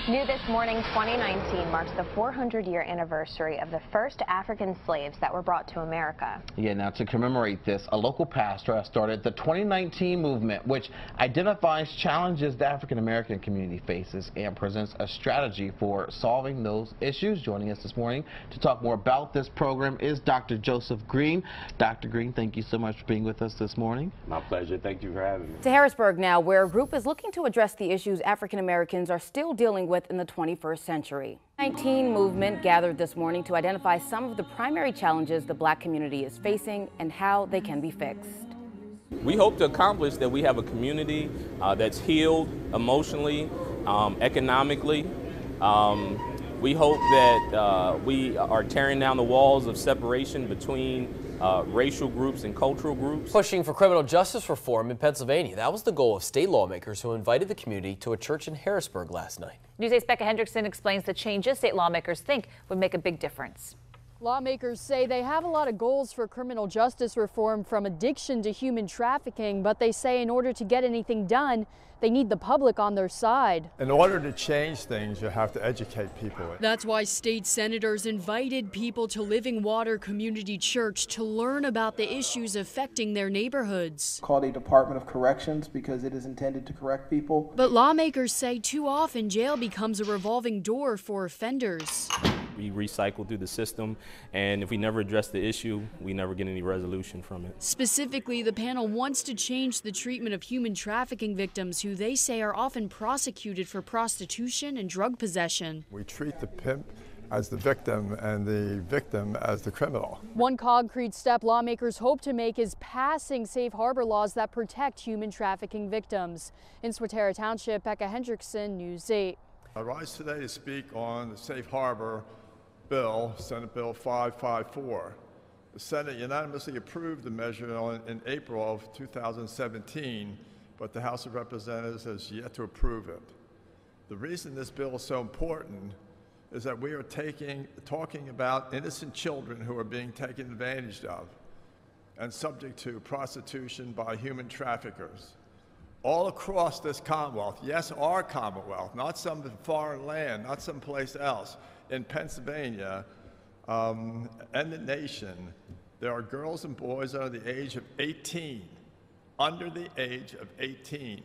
New this morning, 2019 marks the 400-year anniversary of the first African slaves that were brought to America. Yeah, now to commemorate this, a local pastor has started the 2019 movement, which identifies challenges the African American community faces and presents a strategy for solving those issues. Joining us this morning to talk more about this program is Dr. Joseph Green. Dr. Green, thank you so much for being with us this morning. My pleasure. Thank you for having me. To Harrisburg now, where a group is looking to address the issues African Americans are still dealing with in the 21st century. The 19 movement gathered this morning to identify some of the primary challenges the black community is facing and how they can be fixed. We hope to accomplish that we have a community that's healed emotionally, economically. We hope that we are tearing down the walls of separation between racial groups and cultural groups. Pushing for criminal justice reform in Pennsylvania. That was the goal of state lawmakers who invited the community to a church in Harrisburg last night. News 8's Becca Hendrickson explains the changes state lawmakers think would make a big difference. Lawmakers say they have a lot of goals for criminal justice reform, from addiction to human trafficking, but they say in order to get anything done, they need the public on their side. In order to change things, you have to educate people. That's why state senators invited people to Living Water Community Church to learn about the issues affecting their neighborhoods. Called a Department of Corrections because it is intended to correct people. But lawmakers say too often jail becomes a revolving door for offenders. We recycle through the system, and if we never address the issue, we never get any resolution from it. Specifically, the panel wants to change the treatment of human trafficking victims who they say are often prosecuted for prostitution and drug possession. We treat the pimp as the victim and the victim as the criminal. One concrete step lawmakers hope to make is passing safe harbor laws that protect human trafficking victims. In Swatara Township, Becca Hendrickson, News 8. I rise today to speak on the Safe Harbor Bill, Senate Bill 554. The Senate unanimously approved the measure in April of 2017, but the House of Representatives has yet to approve it. The reason this bill is so important is that we are talking about innocent children who are being taken advantage of and subject to prostitution by human traffickers. All across this Commonwealth, yes, our Commonwealth, not some foreign land, not someplace else, in Pennsylvania and the nation, there are girls and boys under the age of 18, under the age of 18,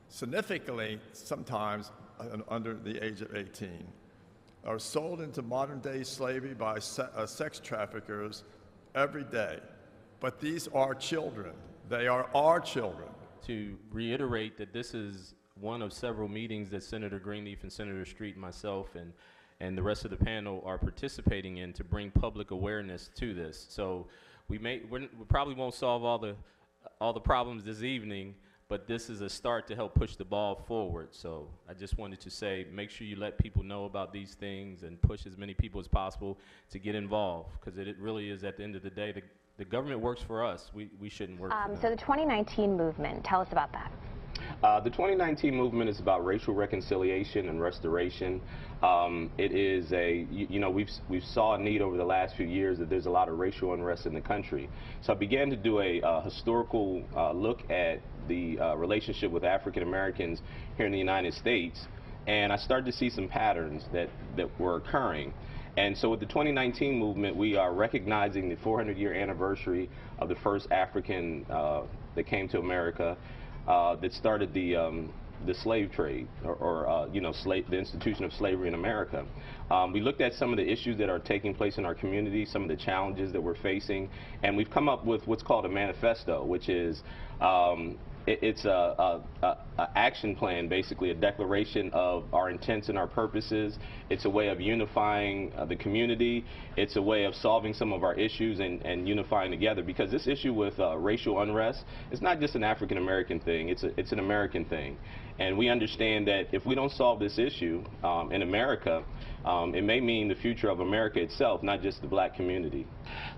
significantly sometimes under the age of 18, are sold into modern-day slavery by sex traffickers every day. But these are children. They are our children. To reiterate that this is one of several meetings that Senator Greenleaf and Senator Street and myself and the rest of the panel are participating in to bring public awareness to this. So we probably won't solve all the problems this evening, but this is a start to help push the ball forward. So I just wanted to say, make sure you let people know about these things and push as many people as possible to get involved, because it really is, at the end of the day, the government works for us. We shouldn't work for them. So the 2019 movement, tell us about that. The 2019 movement is about racial reconciliation and restoration. It is we've saw a need over the last few years that there's a lot of racial unrest in the country. So I began to do a historical look at the relationship with African Americans here in the United States, and I started to see some patterns that were occurring. And so with the 2019 movement, we are recognizing the 400-year anniversary of the first African that came to America, that started the slave trade, or the institution of slavery in America. We looked at some of the issues that are taking place in our community, some of the challenges that we're facing, and we've come up with what's called a manifesto, which is it's a action plan, basically a declaration of our intents and our purposes. It's a way of unifying the community. It's a way of solving some of our issues and unifying together, because this issue with racial unrest is not just an African American thing, it's an American thing. And we understand that if we don't solve this issue in America, it may mean the future of America itself, not just the black community.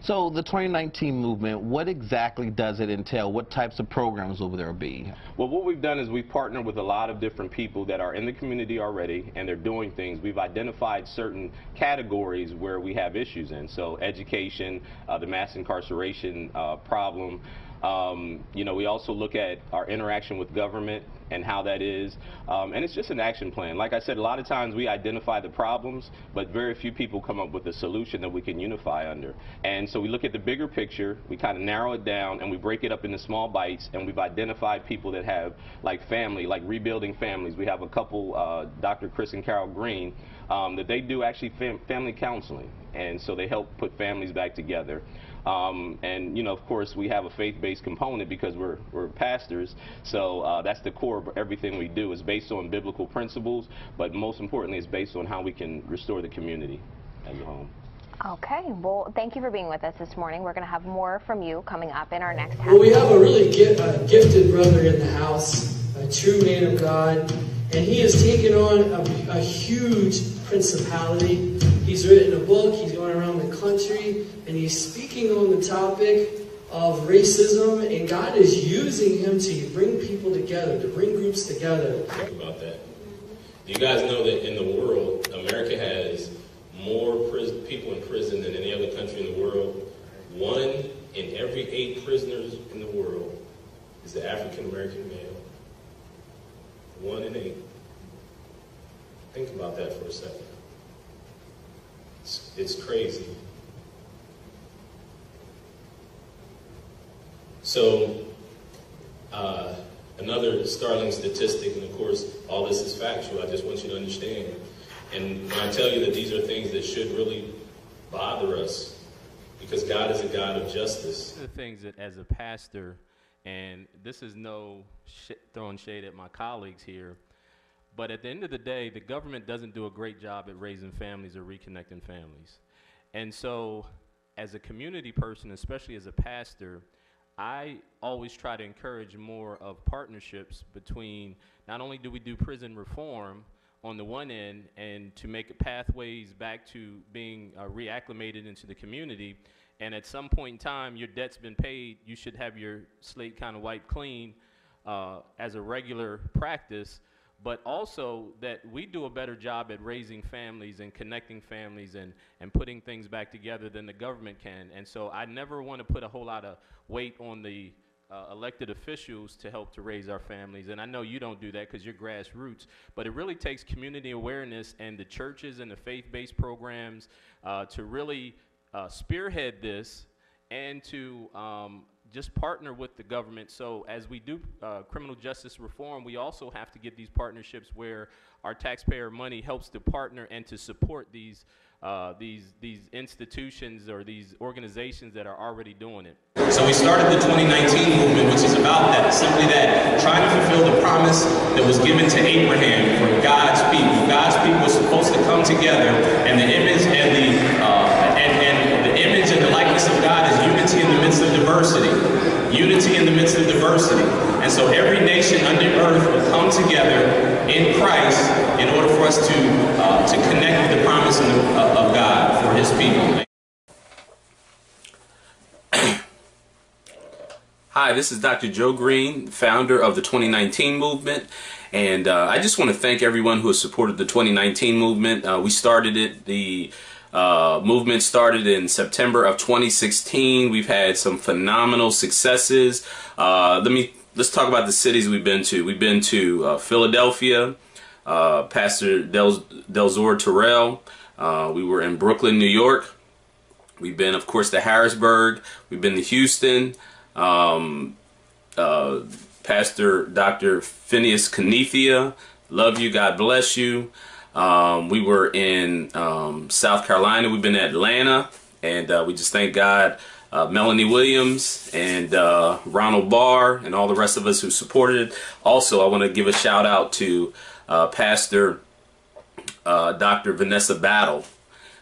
So the 2019 movement, what exactly does it entail? What types of programs will there be? Well, what we've done is we've partnered with a lot of different people that are in the community already, and they're doing things. We've identified certain categories where we have issues in. So education, the mass incarceration problem, You know, we also look at our interaction with government and how that is, and it's just an action plan. Like I said, a lot of times we identify the problems, but very few people come up with a solution that we can unify under. And so we look at the bigger picture, we kind of narrow it down, and we break it up into small bites, and we've identified people that have like family, like rebuilding families. We have a couple, Dr. Chris and Carol Green, that they do actually family counseling, and so they help put families back together. And you know, of course, we have a faith-based component because we're pastors, so that's the core of everything we do. Is based on biblical principles, but most importantly, it's based on how we can restore the community as a whole. Okay, well, thank you for being with us this morning. We're going to have more from you coming up in our next half. Well, we have a really gifted brother in the house, a true man of God, and he has taken on a huge principality. He's written a book, he's going around the country, and he's speaking on the topic of racism, and God is using him to bring people together, to bring groups together. Think about that. You guys know that in the world, America has more people in prison than any other country in the world. 1 in every 8 prisoners in the world is the African-American male. 1 in 8. Think about that for a second. It's crazy. So, another startling statistic, and of course, all this is factual, I just want you to understand. And when I tell you that these are things that should really bother us, because God is a God of justice. The things that as a pastor, and this is no throwing shade at my colleagues here, but at the end of the day, the government doesn't do a great job at raising families or reconnecting families. And so, as a community person, especially as a pastor, I always try to encourage more of partnerships between, not only do we do prison reform on the one end and to make pathways back to being reacclimated into the community, and at some point in time your debt's been paid, you should have your slate kind of wiped clean as a regular practice, but also that we do a better job at raising families and connecting families and putting things back together than the government can. And so I never want to put a whole lot of weight on the elected officials to help to raise our families. And I know you don't do that because you're grassroots, but it really takes community awareness and the churches and the faith-based programs to really spearhead this and to just partner with the government. So as we do criminal justice reform, we also have to get these partnerships where our taxpayer money helps to partner and to support these institutions or these organizations that are already doing it. So we started the 2019 movement, which is about that, simply that, trying to fulfill the promise that was given to Abraham for God's people. God's people were supposed to come together, and the image and the image and the likeness of God is unity in the midst of diversity. Unity in the midst of diversity. And so every nation under earth will come together in Christ in order for us to connect with the promise of God for his people. Hi, this is Dr. Joe Green, founder of the 2019 movement, and I just want to thank everyone who has supported the 2019 movement. We started it, the movement started in September of 2016. We've had some phenomenal successes. Let's talk about the cities we've been to. We've been to Philadelphia, Pastor Delzor Terrell. We were in Brooklyn, New York. We've been, of course, to Harrisburg. We've been to Houston. Pastor Dr. Phineas Kenethia, love you, God bless you. We were in South Carolina. We've been to Atlanta, and we just thank God. Melanie Williams and Ronald Barr and all the rest of us who supported it. Also, I want to give a shout out to Pastor Dr. Vanessa Battle,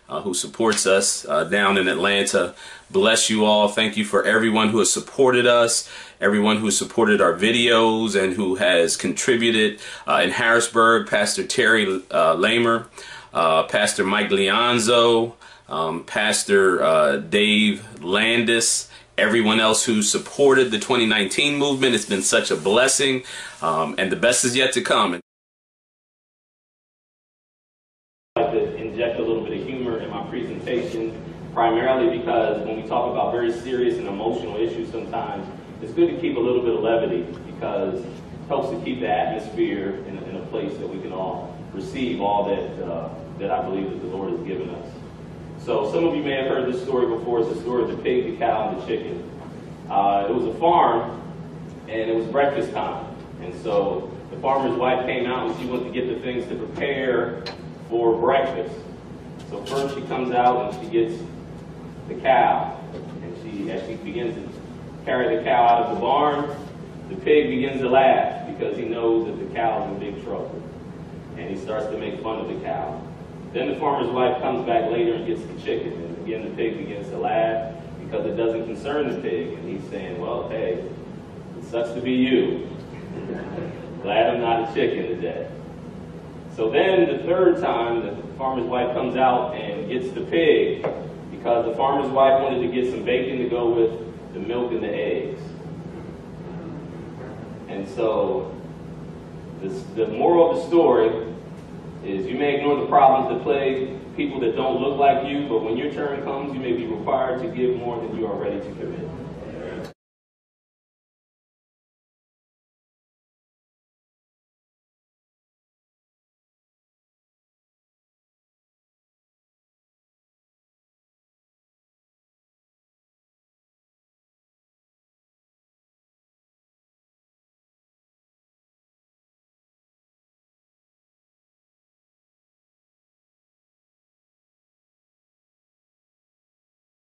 who supports us down in Atlanta. Bless you all. Thank you for everyone who has supported us, everyone who supported our videos and who has contributed. In Harrisburg, Pastor Terry Lamer, Pastor Mike Leonzo, Pastor Dave Landis, everyone else who supported the 2019 movement. It's been such a blessing, and the best is yet to come. I'd like to inject a little bit of humor in my presentation. primarily because when we talk about very serious and emotional issues sometimes, it's good to keep a little bit of levity because it helps to keep the atmosphere in a place that we can all receive all that I believe that the Lord has given us. So some of you may have heard this story before. It's the story of the pig, the cow, and the chicken. It was a farm, and it was breakfast time. And so the farmer's wife came out and she went to get the things to prepare for breakfast. So first she comes out and she gets the cow. And as she begins to carry the cow out of the barn, the pig begins to laugh because he knows that the cow is in big trouble. And he starts to make fun of the cow. Then the farmer's wife comes back later and gets the chicken. And again, the pig begins to laugh because it doesn't concern the pig. And he's saying, well, hey, it sucks to be you. Glad I'm not a chicken today. So then the third time, the farmer's wife comes out and gets the pig because the farmer's wife wanted to get some bacon to go with the milk and the eggs. And so the moral of the story is you may ignore the problems that plague people that don't look like you, but when your turn comes, you may be required to give more than you are ready to commit.